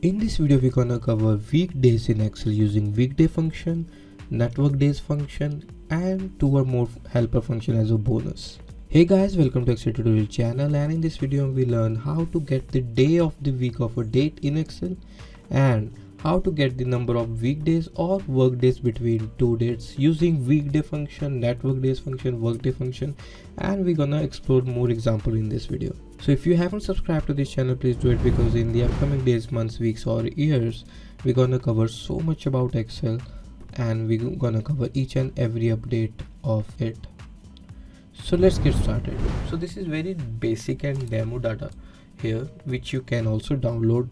In this video we're gonna cover weekdays in Excel using weekday function, network days function and two or more helper function as a bonus. Hey guys, welcome to Excel tutorial channel, and in this video we learn how to get the day of the week of a date in Excel and how to get the number of weekdays or work days between two dates using weekday function, network days function, workday function, and we're gonna explore more example in this video. So if you haven't subscribed to this channel, please do it, because in the upcoming days, months, weeks or years we're gonna cover so much about Excel and we're gonna cover each and every update of it. So let's get started. So this is very basic and demo data here, which you can also download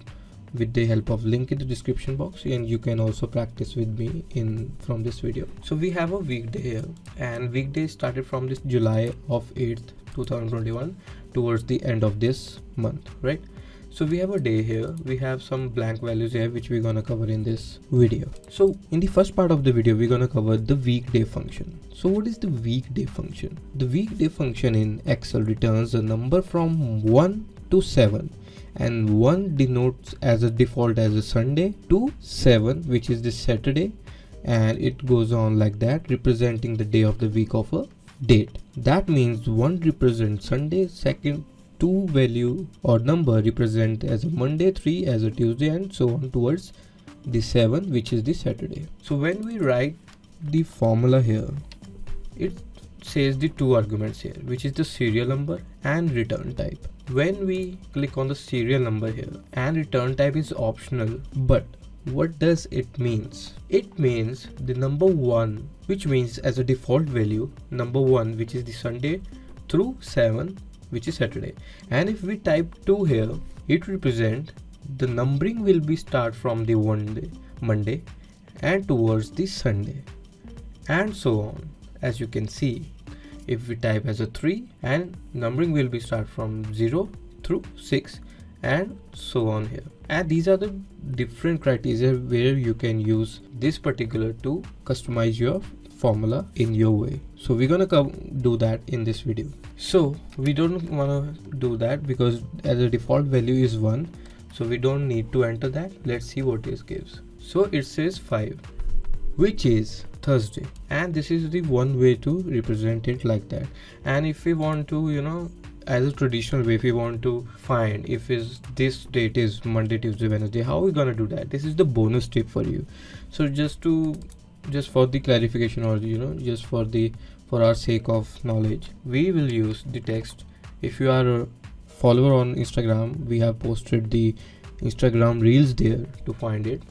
with the help of link in the description box, and you can also practice with me from this video. So we have a weekday here, and weekday started from this July of 8th 2021 towards the end of this month, right? So we have a day here, we have some blank values here which we're gonna cover in this video. So in the first part of the video we're gonna cover the weekday function. So what is the weekday function? The weekday function in Excel returns a number from 1 to 7, and 1 denotes as a default as a Sunday, to 7 which is the Saturday, and it goes on like that, representing the day of the week of a date. That means 1 represents Sunday, second 2 value or number represent as a Monday, 3 as a Tuesday, and so on towards the 7 which is the Saturday. So when we write the formula here, it says the two arguments here, which is the serial number and return type. When we click on the serial number here, and return type is optional, but what does it means? It means the number 1, which means as a default value number 1 which is the Sunday through 7 which is Saturday, and if we type 2 here, it represent the numbering will be start from the Monday and towards the Sunday, and so on. As you can see, if we type as a 3, and numbering will be start from 0 through 6 and so on here. And these are the different criteria where you can use this particular to customize your formula in your way. So we're gonna do that in this video. So we don't wanna do that because as a default value is 1, so we don't need to enter that. Let's see what it gives. So it says 5, which is Thursday, and this is the one way to represent it like that. And if we want to, as a traditional way, if we want to find if this date is Monday, Tuesday, Wednesday, how are we gonna do that? This is the bonus tip for you. So just for the clarification, or just for our sake of knowledge, we will use the text. If you are a follower on Instagram, we have posted the Instagram reels there to find it,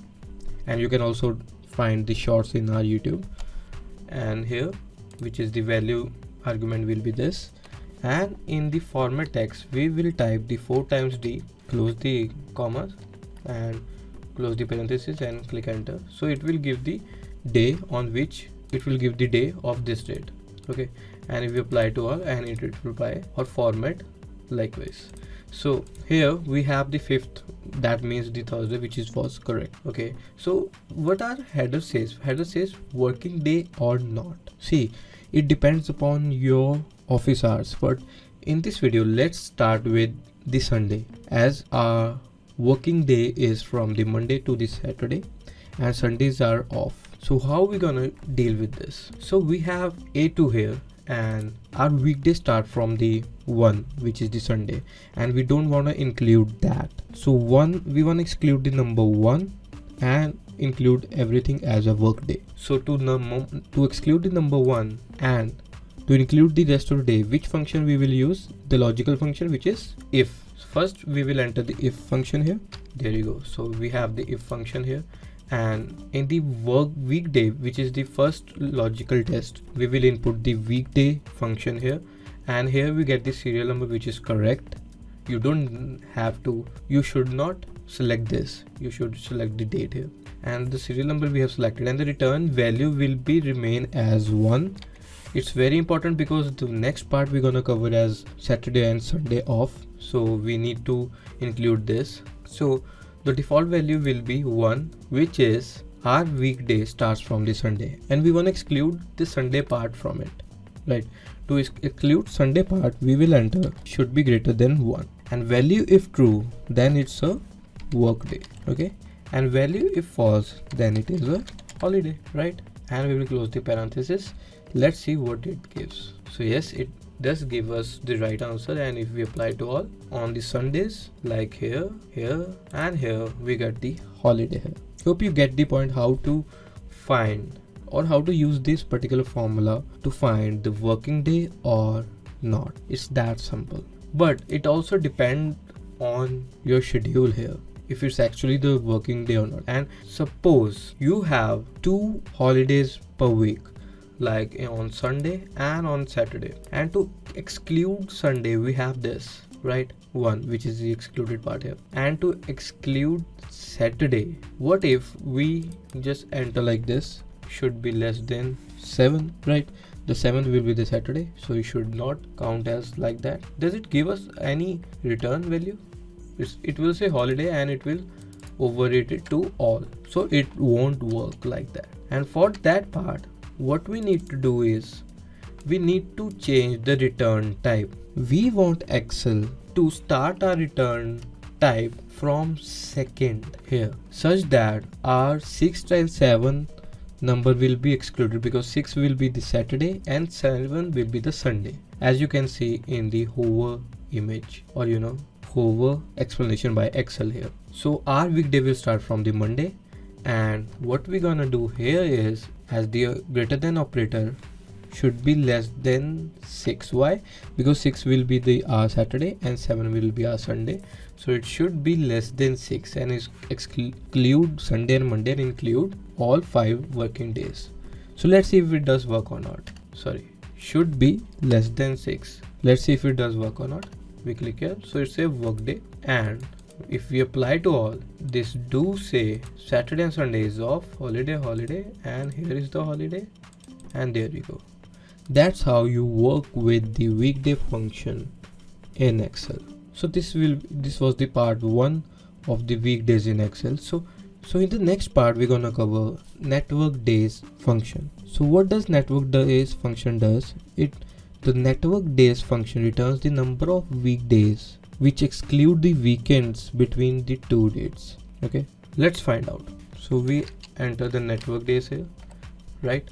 and you can also find the shorts in our YouTube. And here, which is the value argument will be this, and in the format text we will type the 4 times D, close the commas and close the parenthesis and click enter. So it will give the day on which it will give the day of this date. Okay, and if you apply to all, and it will apply or format likewise. So here we have the 5th, that means the Thursday, which was correct. Okay, so what our header says? Header says working day or not. See, it depends upon your office hours, but in this video let's start with the Sunday, as our working day is from the Monday to the Saturday and Sundays are off. So how are we gonna deal with this? So we have A2 here, and our weekday start from the 1 which is the Sunday, and we don't want to include that. So we want to exclude the number 1 and include everything as a work day. So to exclude the number 1 and to include the rest of the day, which function we will use? The logical function, which is if. First we will enter the if function here. There you go. So we have the if function here, and in the weekday, which is the first logical test, we will input the weekday function here, and here we get the serial number which is correct. You should not select this, you should select the date here, and the serial number we have selected, and the return value will be remain as 1. It's very important because the next part we're gonna cover as Saturday and Sunday off, so we need to include this. So the default value will be 1, which is our weekday starts from the Sunday, and we want to exclude the Sunday part from it, right? To exclude Sunday part, we will enter should be greater than 1, and value if true, then it's a work day. Okay, and value if false, then it is a holiday, right? And we will close the parenthesis. Let's see what it gives. So yes, it does give us the right answer, and if we apply to all on the Sundays, like here, here and here, we get the holiday here. Hope you get the point how to find or how to use this particular formula to find the working day or not. It's that simple, but it also depends on your schedule here, if it's actually the working day or not. And suppose you have 2 holidays per week, like on Sunday and on Saturday, and to exclude Sunday we have this, right, 1, which is the excluded part here. And to exclude Saturday, what if we just enter like this, should be less than 7, right? The 7th will be the Saturday, so it should not count as like that. Does it give us any return value? It will say holiday and it will overrate it to all, so it won't work like that. And for that part, what we need to do is we need to change the return type. We want Excel to start our return type from second here, such that our 6 times 7 number will be excluded, because 6 will be the Saturday and 7 will be the Sunday, as you can see in the hover image, or hover explanation by Excel here. So our weekday will start from the Monday, and what we're gonna do here is, as the greater than operator should be less than 6. Why? Because 6 will be the Saturday and 7 will be our Sunday, so it should be less than 6, and is exclude Sunday and Monday and include all 5 working days. So let's see if it does work or not. Sorry, should be less than 6. Let's see if it does work or not. We click here, so it's a work day, and if we apply to all, this do say Saturday and Sunday is off, holiday, and here is the holiday, and there we go. That's how you work with the weekday function in Excel. So this was the part 1 of the weekdays in Excel. So in the next part we're gonna cover network days function. So what does network days function does? The network days function returns the number of weekdays which exclude the weekends between the 2 dates. Okay, let's find out. So we enter the network days here, right?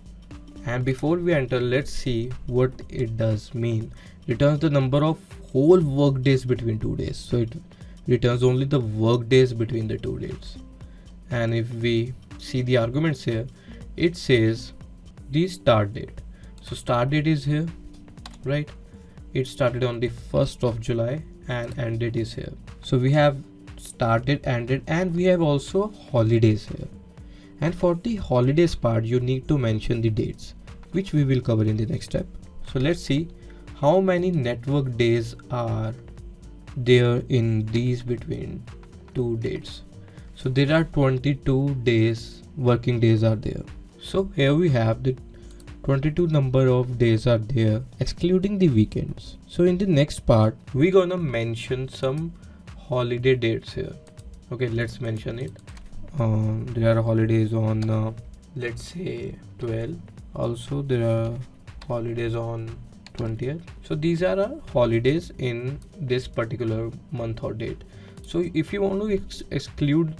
And before we enter, let's see what it does mean. Returns the number of whole work days between 2 days. So it returns only the work days between the 2 dates. And if we see the arguments here, it says the start date. So start date is here, right? It started on the 1st of July and end date is here. So we have started, ended, and we have also holidays here. And for the holidays part, you need to mention the dates, which we will cover in the next step. So let's see how many network days are there in these between 2 dates. So there are 22 days, working days are there. So here we have the 22 number of days are there, excluding the weekends. So in the next part, we're gonna mention some holiday dates here. Okay, let's mention it. There are holidays on let's say 12. Also there are holidays on 20th. So these are our holidays in this particular month or date. So if you want to exclude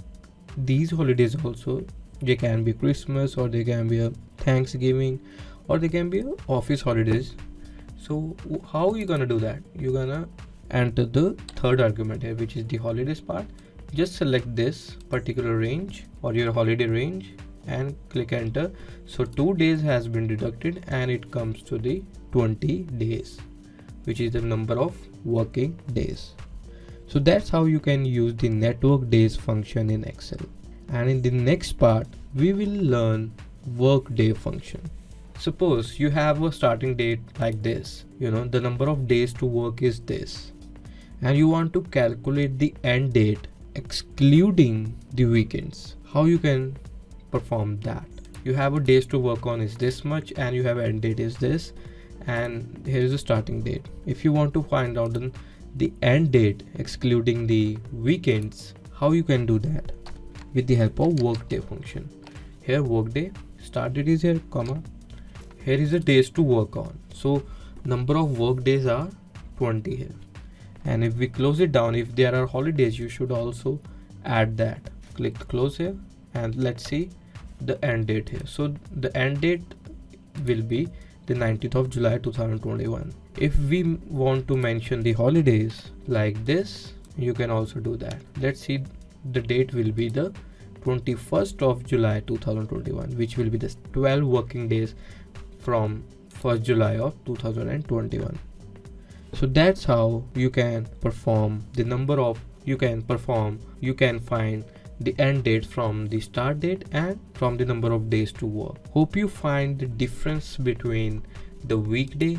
these holidays also, they can be Christmas, or they can be a Thanksgiving, or they can be a office holidays. So how are you gonna do that? You're gonna enter the third argument here, which is the holidays part. Just select this particular range or your holiday range and click enter. So 2 days has been deducted and it comes to the 20 days, which is the number of working days. So that's how you can use the network days function in Excel. And in the next part, we will learn workday function. Suppose you have a starting date like this, the number of days to work is this, and you want to calculate the end date excluding the weekends. How you can perform that? You have a days to work on is this much, and you have end date is this, and here is the starting date. If you want to find out the end date excluding the weekends, how you can do that? With the help of workday function. Here workday, start date is here, comma, here is the days to work on. So number of work days are 20 here. And if we close it down, if there are holidays, you should also add that. Click close here, and let's see the end date here. So the end date will be the 19th of July 2021. If we want to mention the holidays like this, you can also do that. Let's see, the date will be the 21st of July 2021, which will be the 12 working days from 1st July of 2021. So that's how you can perform the number of you can find the end date from the start date and from the number of days to work. Hope you find the difference between the weekday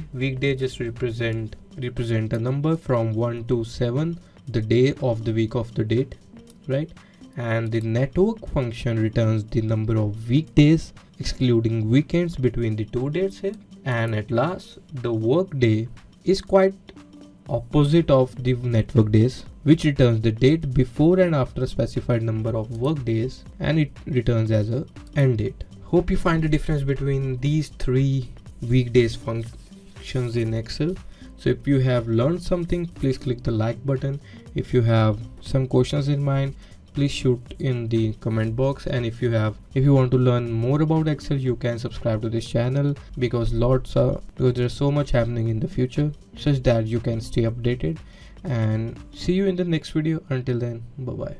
just represent a number from 1 to 7, the day of the week of the date, right? And the network function returns the number of weekdays excluding weekends between the two dates here. And at last, the work day is quite opposite of the network days, which returns the date before and after a specified number of work days, and it returns as a end date. Hope you find the difference between these three weekdays functions in Excel. So if you have learned something, please click the like button. If you have some questions in mind, please shoot in the comment box. And if you want to learn more about Excel, you can subscribe to this channel, because there's so much happening in the future, such that you can stay updated. And see you in the next video. Until then, bye bye.